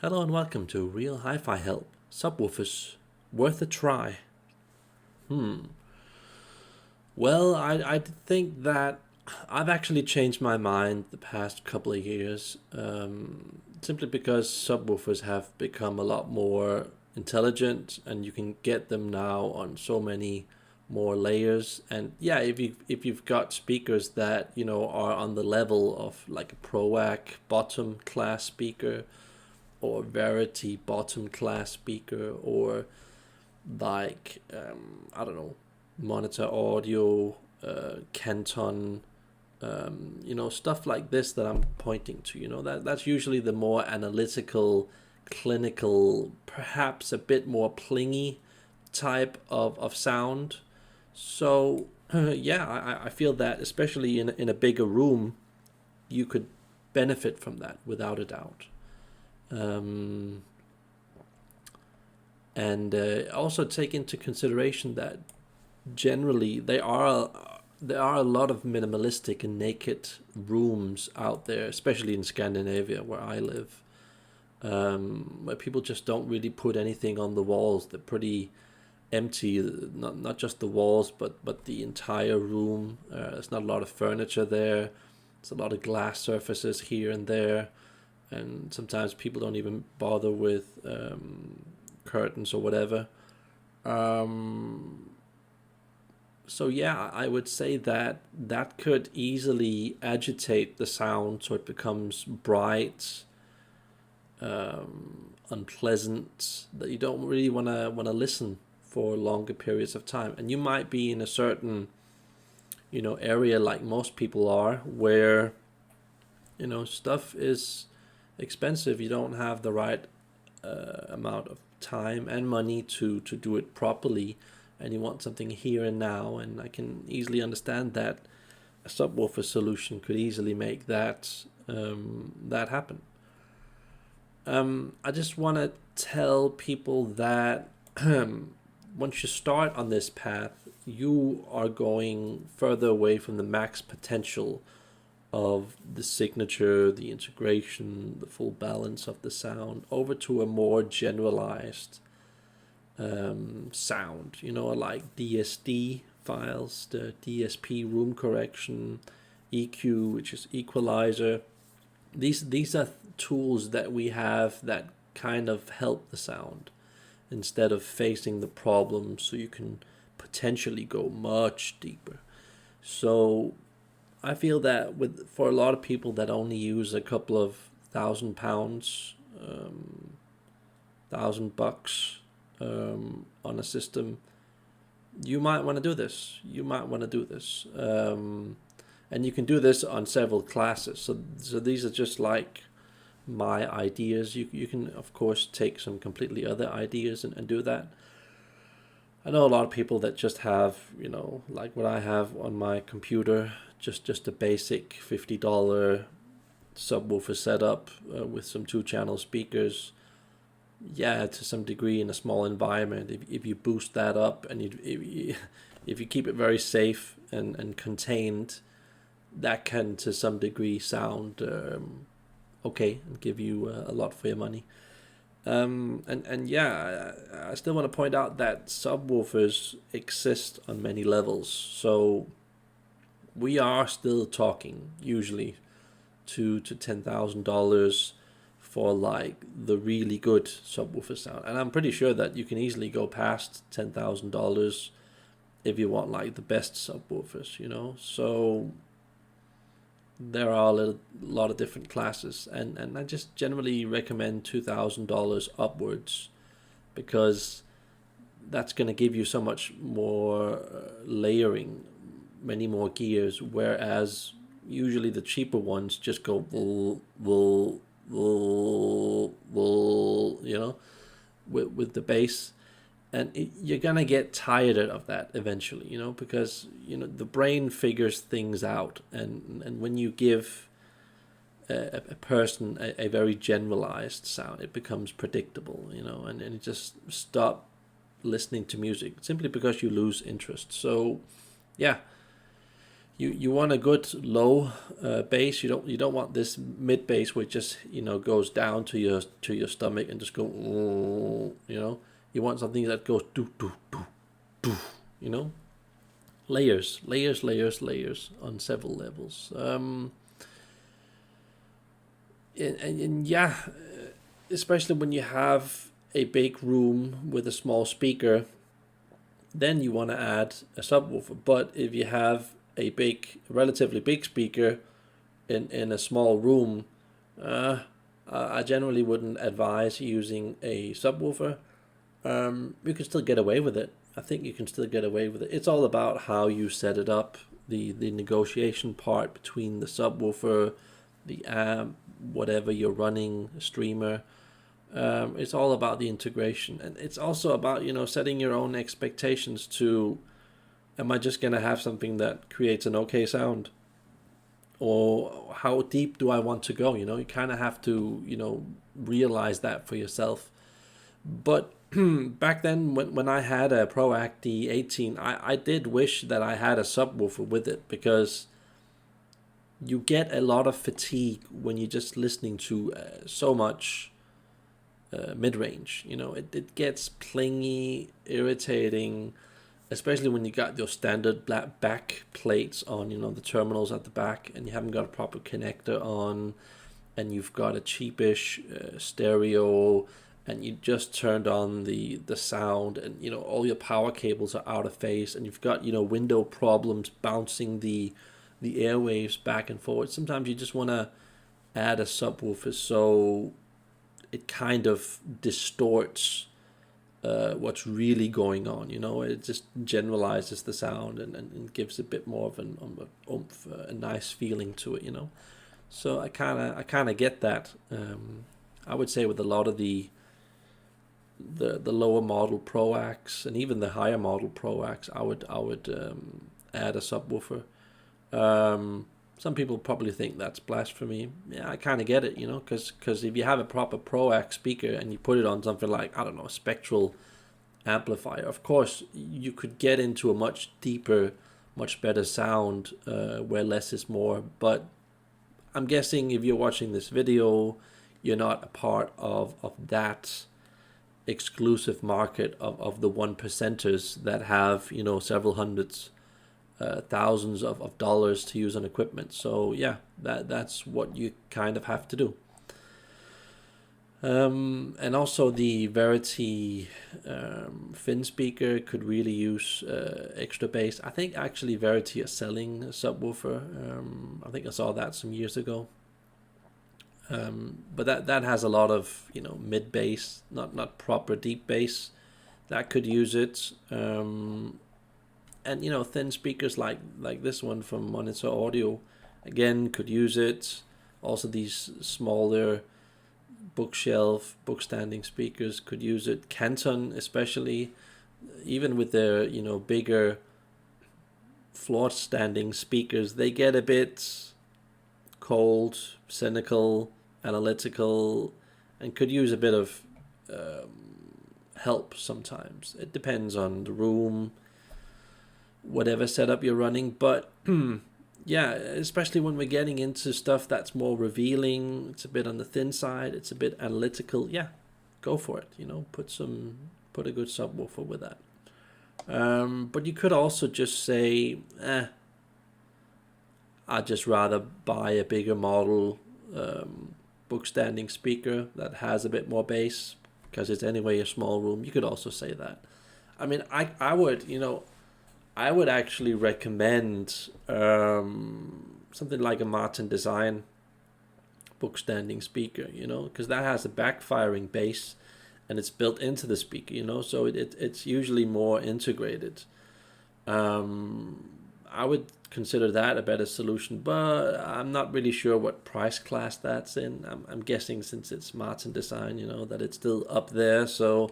Hello and welcome to Real Hi-Fi Help. Subwoofers, worth a try. Well, I think that I've actually changed my mind the past couple of years, simply because subwoofers have become a lot more intelligent, and you can get them now on so many more layers. And yeah, if you've got speakers that are on the level of like a ProAC bottom class speaker, or Verity bottom class speaker, or like I don't know, monitor audio, Canton, stuff like this that I'm pointing to. That's usually the more analytical, clinical, perhaps a bit more plingy type of sound. So yeah, I feel that especially in a bigger room, you could benefit from that without a doubt. Um, and also take into consideration that generally there are a lot of minimalistic and naked rooms out there, especially in Scandinavia where I live, where people just don't really put anything on the walls. They're pretty empty, not just the walls, but the entire room. There's not a lot of furniture there. There's a lot of glass surfaces here and there, and sometimes people don't even bother with curtains or whatever. Um, so yeah, I would say that that could easily agitate the sound so it becomes bright, unpleasant, that you don't really wanna listen for longer periods of time. And you might be in a certain area, like most people are, where stuff is expensive. You don't have the right amount of time and money to do it properly, and you want something here and now. And I can easily understand that a subwoofer solution could easily make that happen. I just want to tell people that once you start on this path, you are going further away from the max potential of the signature, the integration, the full balance of the sound, over to a more generalized sound, like DSD files, the DSP room correction, EQ, which is equalizer. These are tools that we have that kind of help the sound instead of facing the problem, so you can potentially go much deeper. So I feel that for a lot of people that only use a couple of £1,000, $1,000 on a system, you might want to do this. And you can do this on several classes. So these are just like my ideas. You can of course take some completely other ideas and do that. I know a lot of people that just have, like what I have on my computer, just a basic $50 subwoofer setup with some 2-channel speakers. Yeah, to some degree in a small environment, if you boost that up, and if you keep it very safe and contained, that can to some degree sound okay and give you a lot for your money. And yeah, I still want to point out that subwoofers exist on many levels. So we are still talking usually to $10,000 for like the really good subwoofer sound. And I'm pretty sure that you can easily go past $10,000 if you want like the best subwoofers. So there are a lot of different classes, and I just generally recommend $2,000 upwards, because that's going to give you so much more layering, many more gears, whereas usually the cheaper ones just go vull, vull, vull, vull, with the bass. And you're gonna get tired of that eventually, because the brain figures things out, and when you give a person a very generalized sound, it becomes predictable, and you just stop listening to music simply because you lose interest. So yeah, you want a good low bass. You don't want this mid bass which just goes down to your stomach and just go you want something that goes do do do do, layers, layers, layers, layers on several levels. And yeah, especially when you have a big room with a small speaker, then you want to add a subwoofer. But if you have a relatively big speaker in a small room, I generally wouldn't advise using a subwoofer. You can still get away with it. I think you can still get away with it. It's all about how you set it up, the negotiation part between the subwoofer, the amp, whatever you're running, streamer. It's all about the integration, and it's also about setting your own expectations to, am I just gonna have something that creates an okay sound, or how deep do I want to go? You kind of have to realize that for yourself. But back then, when I had a ProAct D18, I did wish that I had a subwoofer with it, because you get a lot of fatigue when you're just listening to so much mid-range. It gets clingy, irritating, especially when you got your standard black back plates on, the terminals at the back, and you haven't got a proper connector on, and you've got a cheapish stereo, and you just turned on the sound, and all your power cables are out of phase, and you've got window problems bouncing the airwaves back and forward. Sometimes you just want to add a subwoofer so it kind of distorts what's really going on. It just generalizes the sound and gives a bit more of an oomph, a nice feeling to it. So I kind of get that. I would say with a lot of the lower model ProActs and even the higher model ProActs, I would add a subwoofer. Some people probably think that's blasphemy. Yeah, I kind of get it, because if you have a proper ProAct speaker and you put it on something like, I don't know, a spectral amplifier, of course you could get into a much deeper, much better sound where less is more. But I'm guessing if you're watching this video, you're not a part of that exclusive market of the 1%ers that have several hundreds, thousands of dollars to use on equipment. So yeah, that's what you kind of have to do. And also the Verity fin speaker could really use extra bass. I think actually Verity is selling a subwoofer. I think I saw that some years ago. But that has a lot of mid bass, not proper deep bass. That could use it. And thin speakers like this one from Monitor Audio, again, could use it. Also these smaller bookshelf, bookstanding speakers could use it. Canton especially, even with their bigger floor standing speakers, they get a bit cold, cynical, analytical, and could use a bit of help sometimes. It depends on the room, whatever setup you're running. But yeah, especially when we're getting into stuff that's more revealing, it's a bit on the thin side, it's a bit analytical, yeah, go for it. Put a good subwoofer with that. But you could also just say, I'd just rather buy a bigger model bookstanding speaker that has a bit more bass, because it's anyway a small room. You could also say that. I mean, I would actually recommend something like a Martin Design bookstanding speaker, because that has a backfiring bass and it's built into the speaker, so it's usually more integrated. I would consider that a better solution, but I'm not really sure what price class that's in. I'm guessing since it's Martin Design, that it's still up there. So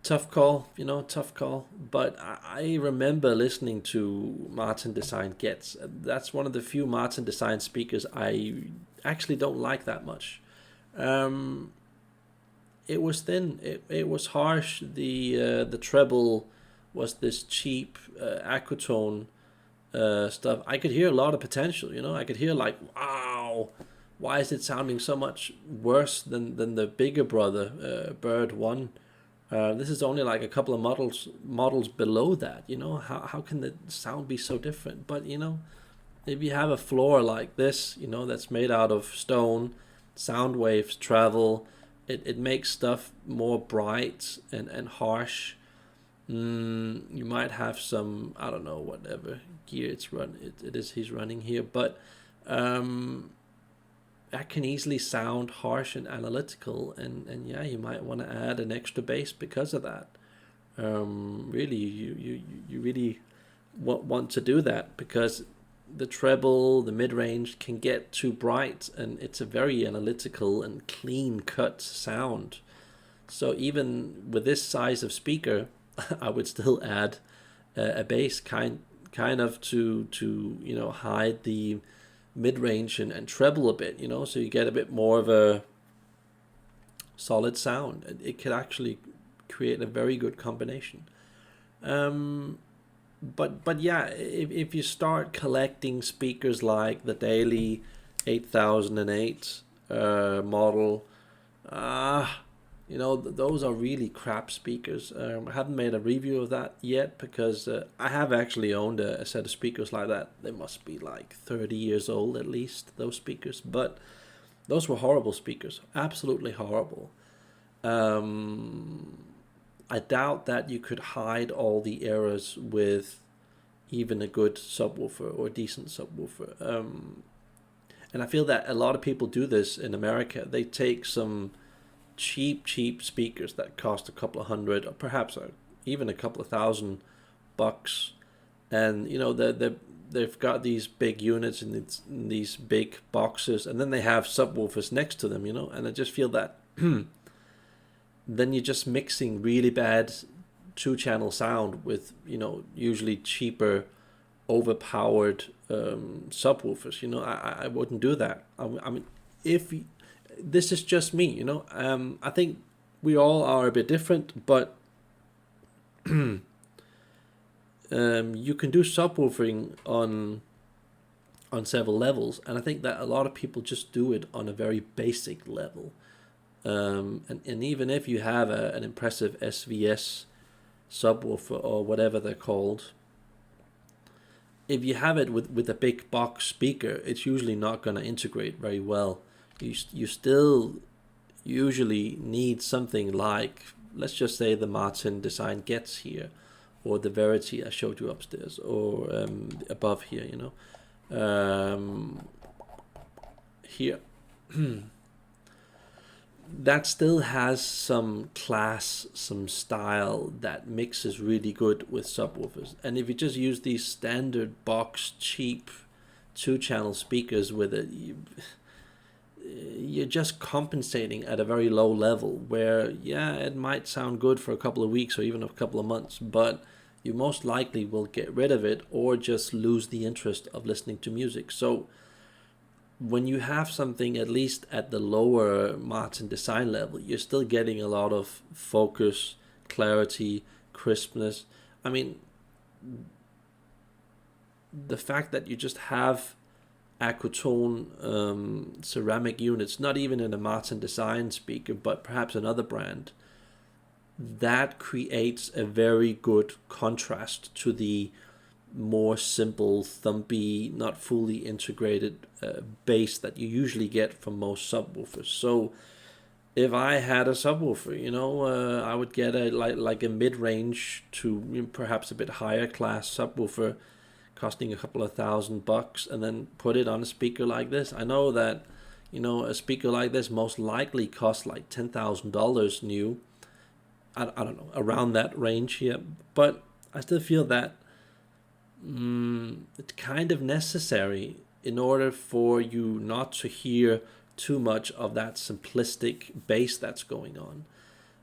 tough call, tough call. But I remember listening to Martin Design Gets. That's one of the few Martin Design speakers I actually don't like that much. It was thin. It was harsh. The treble was this cheap Aquatone stuff, I could hear a lot of potential. I could hear like, wow, why is it sounding so much worse than the bigger brother, Bird One? This is only like a couple of models below that. How can the sound be so different? But if you have a floor like this, that's made out of stone, sound waves travel. It makes stuff more bright and harsh. You might have some, I don't know, whatever gear it is he's running here, but that can easily sound harsh and analytical, and yeah, you might want to add an extra bass because of that. Really, you really want to do that, because the treble, the mid-range can get too bright, and it's a very analytical and clean cut sound. So even with this size of speaker, I would still add a bass kind of to hide the mid-range and treble a bit, so you get a bit more of a solid sound. It could actually create a very good combination. But yeah, if you start collecting speakers like the Daily 8008 model, those are really crap speakers. I haven't made a review of that yet, because I have actually owned a set of speakers like that. They must be like 30 years old at least, those speakers. But those were horrible speakers, absolutely horrible. I doubt that you could hide all the errors with even a good subwoofer or decent subwoofer. And I feel that a lot of people do this in America. They take some cheap speakers that cost a couple of hundred, or perhaps even a couple of $1,000, and they've got these big units in these big boxes, and then they have subwoofers next to them, and I just feel that then you're just mixing really bad 2-channel sound with usually cheaper, overpowered subwoofers. I wouldn't do that. I mean, if this is just me, I think we all are a bit different, but you can do subwoofering on several levels, and I think that a lot of people just do it on a very basic level. And even if you have an impressive SVS subwoofer or whatever they're called, if you have it with a big box speaker, it's usually not going to integrate very well. You still usually need something like, let's just say, the Martin Design Gets here, or the Verity I showed you upstairs, or above here, here. That still has some class, some style, that mixes really good with subwoofers. And if you just use these standard box, cheap 2-channel speakers with it, you're just compensating at a very low level, where, yeah, it might sound good for a couple of weeks or even a couple of months, but you most likely will get rid of it or just lose the interest of listening to music. So when you have something at least at the lower Martin Design level, you're still getting a lot of focus, clarity, crispness. I mean, the fact that you just have Acutone ceramic units, not even in a Martin Design speaker, but perhaps another brand, that creates a very good contrast to the more simple, thumpy, not fully integrated bass that you usually get from most subwoofers. So if I had a subwoofer, I would get a like a mid-range to perhaps a bit higher class subwoofer, costing a couple of $1,000, and then put it on a speaker like this. I know that a speaker like this most likely costs like $10,000 new. I don't know, around that range here, but I still feel that it's kind of necessary in order for you not to hear too much of that simplistic bass that's going on.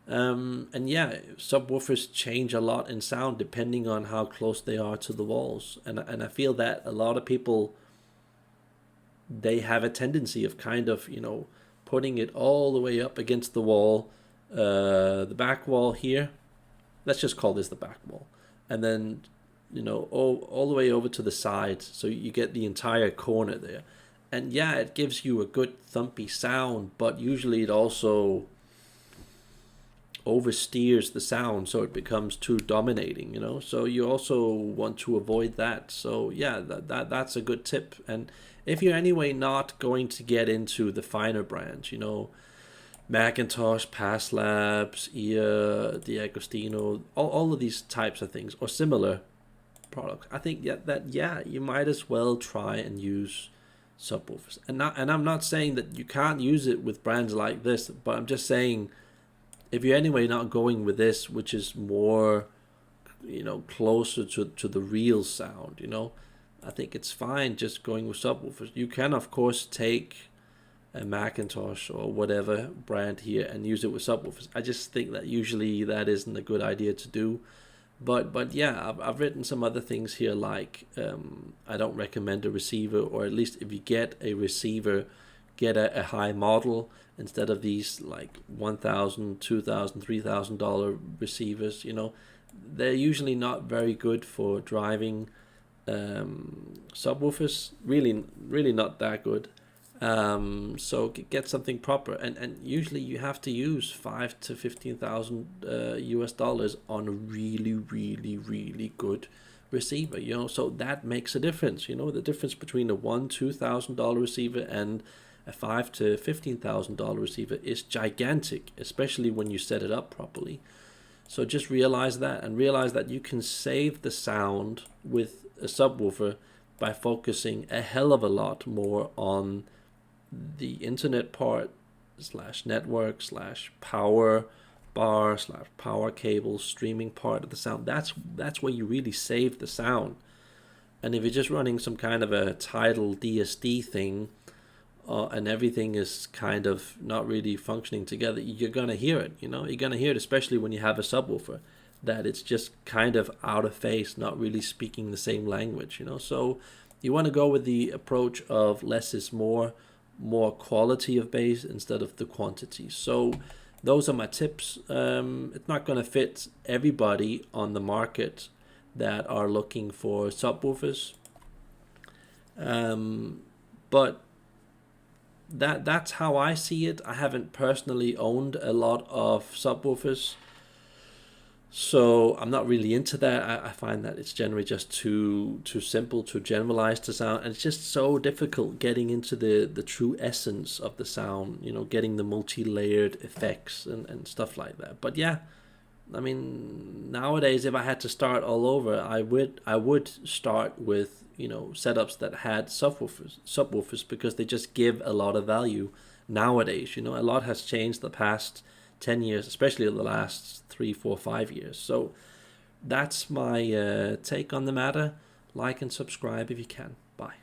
And yeah, subwoofers change a lot in sound depending on how close they are to the walls. And I feel that a lot of people, they have a tendency of kind of, putting it all the way up against the wall, the back wall here. Let's just call this the back wall. And then all the way over to the side, so you get the entire corner there. And yeah, it gives you a good thumpy sound, but usually it also oversteers the sound, so it becomes too dominating, so you also want to avoid that. So yeah, that's a good tip. And if you're anyway not going to get into the finer brands, Macintosh, Pass Labs, EA, D'Agostino, all of these types of things or similar products, I think you might as well try and use subwoofers. And I'm not saying that you can't use it with brands like this, but I'm just saying, if you're anyway not going with this, which is more, closer to the real sound, I think it's fine just going with subwoofers. You can, of course, take a Macintosh or whatever brand here and use it with subwoofers. I just think that usually that isn't a good idea to do. But yeah, I've written some other things here, like I don't recommend a receiver, or at least if you get a receiver, get a high model instead of these like $1,000, $2,000, $3,000 receivers. They're usually not very good for driving subwoofers. Really not that good. So get something proper, and usually you have to use $5,000 to $15,000 US dollars on a really good receiver. So that makes a difference. The difference between a $1,000-$2,000 receiver and a $5,000 to $15,000 receiver is gigantic, especially when you set it up properly. So just realize that, and realize that you can save the sound with a subwoofer by focusing a hell of a lot more on the internet part / network / power bar / power cable streaming part of the sound. That's where you really save the sound. And if you're just running some kind of a Tidal DSD thing, and everything is kind of not really functioning together, you're gonna hear it. You're gonna hear it, especially when you have a subwoofer, that it's just kind of out of phase, not really speaking the same language. So you want to go with the approach of less is more quality of bass instead of the quantity. So those are my tips. It's not going to fit everybody on the market that are looking for subwoofers, but that's how I see it. I haven't personally owned a lot of subwoofers, so I'm not really into that. I find that it's generally just too simple, too generalized to sound, and it's just so difficult getting into the true essence of the sound, getting the multi-layered effects and stuff like that. But yeah, I mean, nowadays, if I had to start all over, I would start with setups that had subwoofers, because they just give a lot of value nowadays. A lot has changed the past 10 years, especially the last 3, 4, 5 years. So that's my take on the matter. Like and subscribe if you can. Bye.